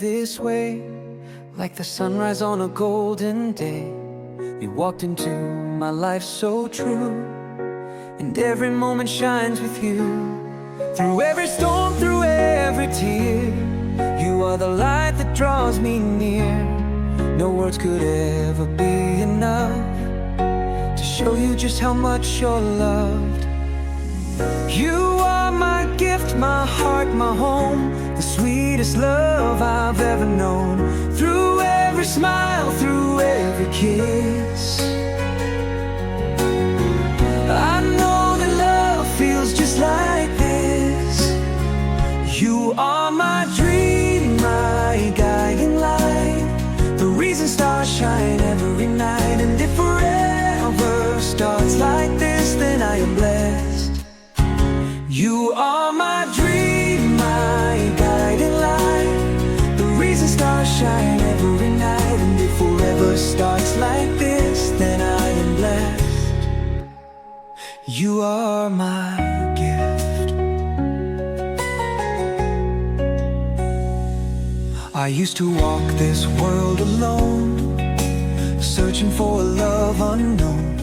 this way, like the sunrise on a golden day. You walked into my life so true, and every moment shines with you. Through every storm, through every tear, you are the light that draws me near. No words could ever be enough to show you just how much you're loved. You are my gift, my heart, my home, the sweetest love I've ever known. Through every smile, through every kiss, I know that love feels just like this. You are my dream, my guiding light, the reason stars shine every night. And if forever starts like this, then I am blessed. You are my dream, my guiding light, the reason stars shine every night. And if forever starts like this, then I am blessed. You are my gift. I used to walk this world alone, searching for a love unknown.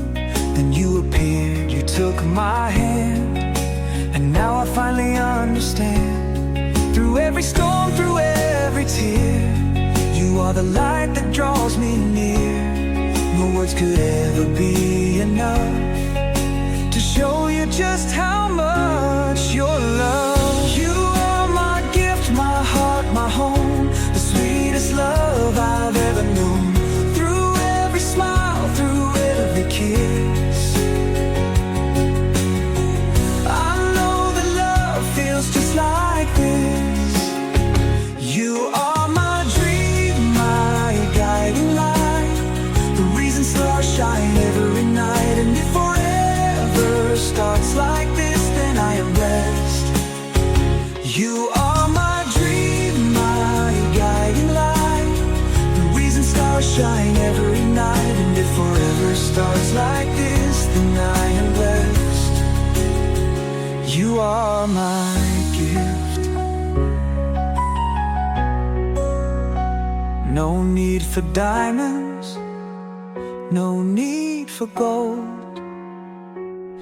Then you appeared, you took my hand, and now I finally understand. Through every storm, through every tear, you are the light that draws me near. No words could ever be enough to show you just how much you're loved. You are my gift, my heart, my home, the sweetest love I've ever known. Through every smile, through every kiss, I know that love feels just like this. You are my dream, my guiding light, the reason stars shine every night. And if forever starts like this, then I am blessed. You are my dream, my guiding light, the reason stars shine every night. And if forever starts like this, then I am blessed. You are my gift. No need for diamonds, no need for gold.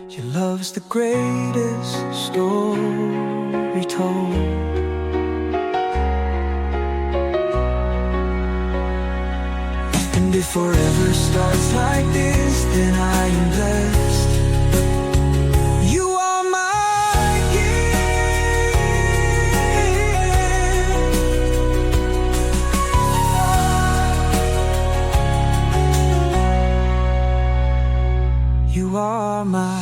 Your love's the greatest story told. And if forever starts like this, then I am blessed. You are my gift. You are my